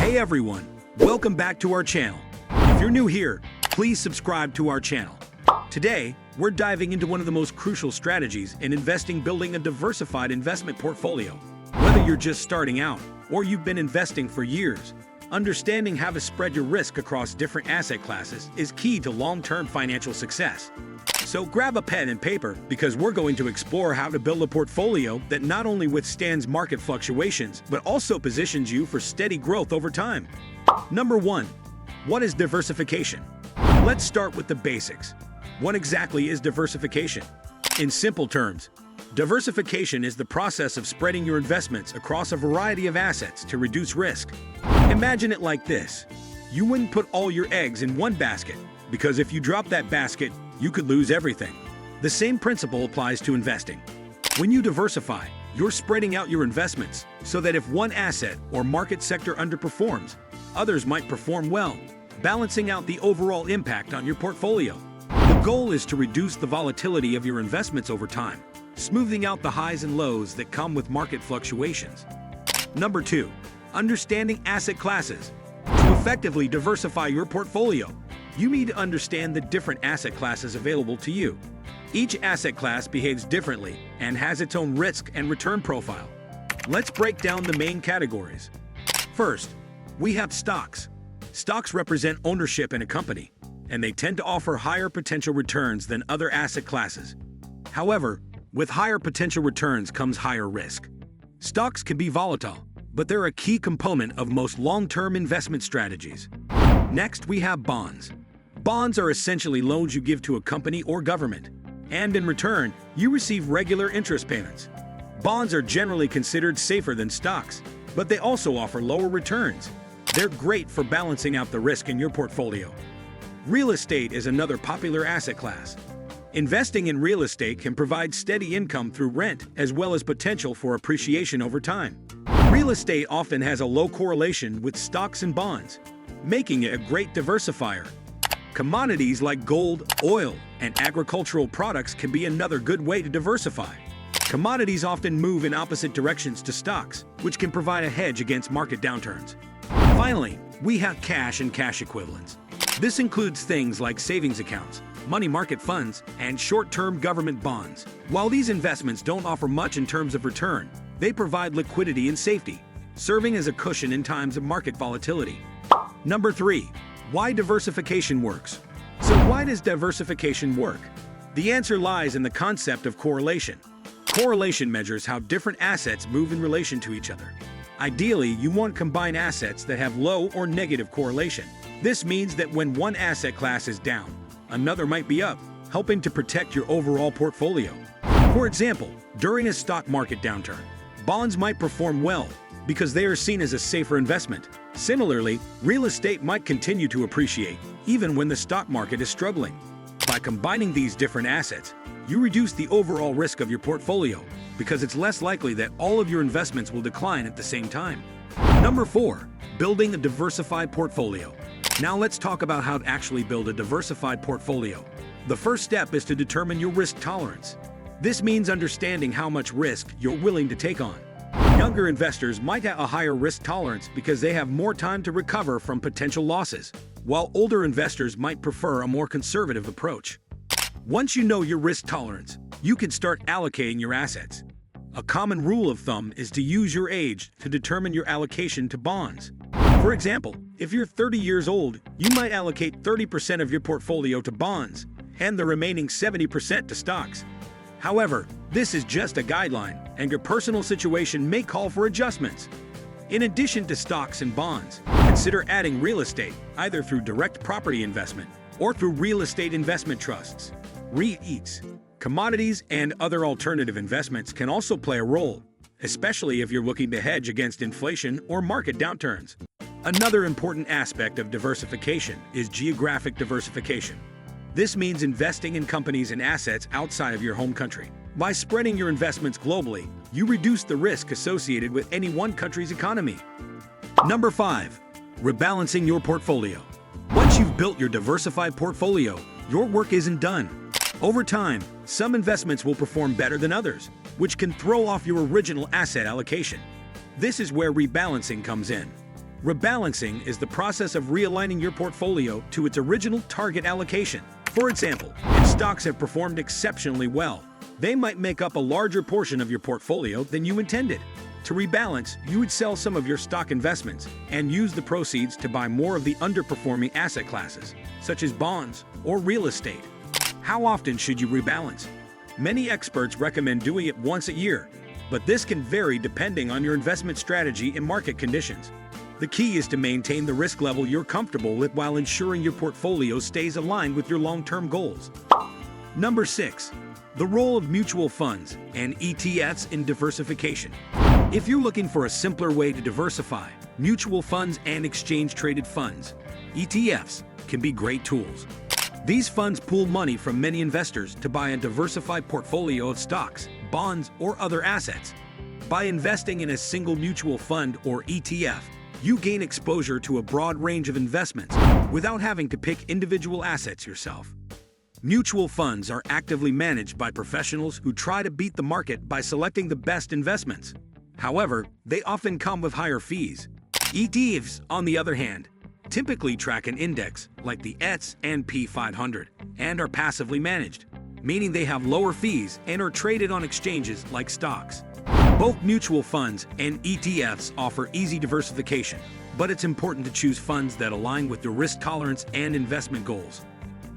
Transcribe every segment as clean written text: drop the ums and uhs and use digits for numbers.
Hey everyone, welcome back to our channel. If you're new here, please subscribe to our channel. Today, we're diving into one of the most crucial strategies in investing, building a diversified investment portfolio. Whether you're just starting out or you've been investing for years, understanding how to spread your risk across different asset classes is key to long-term financial success. So grab a pen and paper because we're going to explore how to build a portfolio that not only withstands market fluctuations, but also positions you for steady growth over time. Number 1. What is diversification? Let's start with the basics. What exactly is diversification? In simple terms, diversification is the process of spreading your investments across a variety of assets to reduce risk. Imagine it like this. You wouldn't put all your eggs in one basket, because if you drop that basket, you could lose everything. The same principle applies to investing. When you diversify, you're spreading out your investments so that if one asset or market sector underperforms, others might perform well, balancing out the overall impact on your portfolio. The goal is to reduce the volatility of your investments over time, smoothing out the highs and lows that come with market fluctuations. Number 2. Understanding asset classes. To effectively diversify your portfolio, you need to understand the different asset classes available to you. Each asset class behaves differently and has its own risk and return profile. Let's break down the main categories. First, we have stocks. Stocks represent ownership in a company, and they tend to offer higher potential returns than other asset classes. However, with higher potential returns comes higher risk. Stocks can be volatile, but they're a key component of most long-term investment strategies. Next, we have bonds. Bonds are essentially loans you give to a company or government, and in return, you receive regular interest payments. Bonds are generally considered safer than stocks, but they also offer lower returns. They're great for balancing out the risk in your portfolio. Real estate is another popular asset class. Investing in real estate can provide steady income through rent as well as potential for appreciation over time. Real estate often has a low correlation with stocks and bonds, making it a great diversifier. Commodities like gold, oil, and agricultural products can be another good way to diversify. Commodities often move in opposite directions to stocks, which can provide a hedge against market downturns. Finally, we have cash and cash equivalents. This includes things like savings accounts, money market funds, and short-term government bonds. While these investments don't offer much in terms of return, they provide liquidity and safety, serving as a cushion in times of market volatility. Number 3. Why diversification works. So why does diversification work? The answer lies in the concept of correlation. Correlation measures how different assets move in relation to each other. Ideally, you want combined assets that have low or negative correlation. This means that when one asset class is down, another might be up, helping to protect your overall portfolio. For example, during a stock market downturn, bonds might perform well because they are seen as a safer investment. Similarly, real estate might continue to appreciate even when the stock market is struggling. By combining these different assets, you reduce the overall risk of your portfolio because it's less likely that all of your investments will decline at the same time. Number 4. Building a diversified portfolio. Now let's talk about how to actually build a diversified portfolio. The first step is to determine your risk tolerance. This means understanding how much risk you're willing to take on. Younger investors might have a higher risk tolerance because they have more time to recover from potential losses, while older investors might prefer a more conservative approach. Once you know your risk tolerance, you can start allocating your assets. A common rule of thumb is to use your age to determine your allocation to bonds. For example, if you're 30 years old, you might allocate 30% of your portfolio to bonds and the remaining 70% to stocks. However, this is just a guideline, and your personal situation may call for adjustments. In addition to stocks and bonds, consider adding real estate, either through direct property investment or through real estate investment trusts. REITs, commodities, and other alternative investments can also play a role, especially if you're looking to hedge against inflation or market downturns. Another important aspect of diversification is geographic diversification. This means investing in companies and assets outside of your home country. By spreading your investments globally, you reduce the risk associated with any one country's economy. Number 5. Rebalancing your portfolio. Once you've built your diversified portfolio, your work isn't done. Over time, some investments will perform better than others, which can throw off your original asset allocation. This is where rebalancing comes in. Rebalancing is the process of realigning your portfolio to its original target allocation. For example, if stocks have performed exceptionally well, they might make up a larger portion of your portfolio than you intended. To rebalance, you would sell some of your stock investments and use the proceeds to buy more of the underperforming asset classes, such as bonds or real estate. How often should you rebalance? Many experts recommend doing it once a year, but this can vary depending on your investment strategy and market conditions. The key is to maintain the risk level you're comfortable with while ensuring your portfolio stays aligned with your long-term goals. Number 6. The role of mutual funds and ETFs in diversification. If you're looking for a simpler way to diversify, mutual funds and exchange-traded funds, ETFs, can be great tools. These funds pool money from many investors to buy a diversified portfolio of stocks, bonds, or other assets. By investing in a single mutual fund or ETF, you gain exposure to a broad range of investments without having to pick individual assets yourself. Mutual funds are actively managed by professionals who try to beat the market by selecting the best investments. However, they often come with higher fees. ETFs, on the other hand, typically track an index like the S&P 500 and are passively managed, meaning they have lower fees and are traded on exchanges like stocks. Both mutual funds and ETFs offer easy diversification, but it's important to choose funds that align with your risk tolerance and investment goals.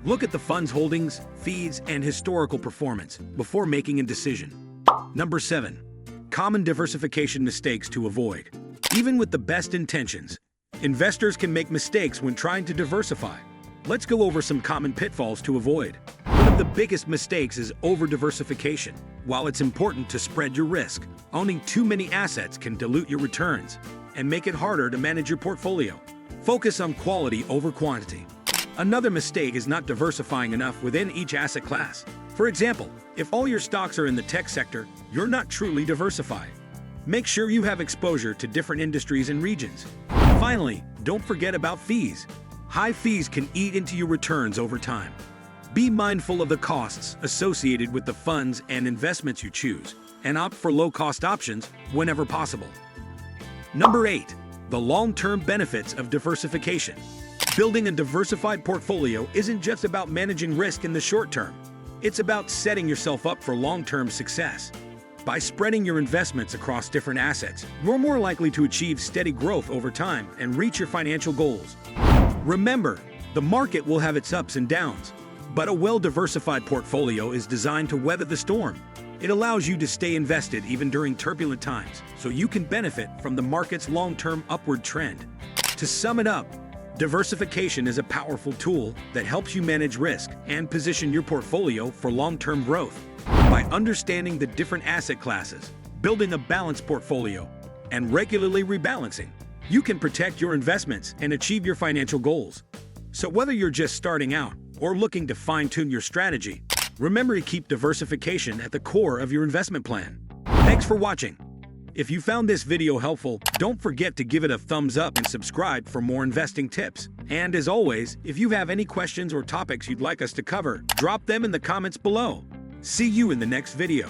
Look at the fund's holdings, fees, and historical performance before making a decision. Number 7. Common diversification mistakes to avoid. Even with the best intentions, investors can make mistakes when trying to diversify. Let's go over some common pitfalls to avoid. One of the biggest mistakes is over-diversification. While it's important to spread your risk, owning too many assets can dilute your returns and make it harder to manage your portfolio. Focus on quality over quantity. Another mistake is not diversifying enough within each asset class. For example, if all your stocks are in the tech sector, you're not truly diversified. Make sure you have exposure to different industries and regions. Finally, don't forget about fees. High fees can eat into your returns over time. Be mindful of the costs associated with the funds and investments you choose, and opt for low-cost options whenever possible. Number 8. The long-term benefits of diversification. Building a diversified portfolio isn't just about managing risk in the short term. It's about setting yourself up for long-term success. By spreading your investments across different assets, you're more likely to achieve steady growth over time and reach your financial goals. Remember, the market will have its ups and downs, but a well-diversified portfolio is designed to weather the storm. It allows you to stay invested even during turbulent times, so you can benefit from the market's long-term upward trend. To sum it up, diversification is a powerful tool that helps you manage risk and position your portfolio for long-term growth. By understanding the different asset classes, building a balanced portfolio, and regularly rebalancing, you can protect your investments and achieve your financial goals. So whether you're just starting out or looking to fine-tune your strategy, remember to keep diversification at the core of your investment plan. Thanks for watching. If you found this video helpful, don't forget to give it a thumbs up and subscribe for more investing tips. And as always, if you have any questions or topics you'd like us to cover, drop them in the comments below. See you in the next video.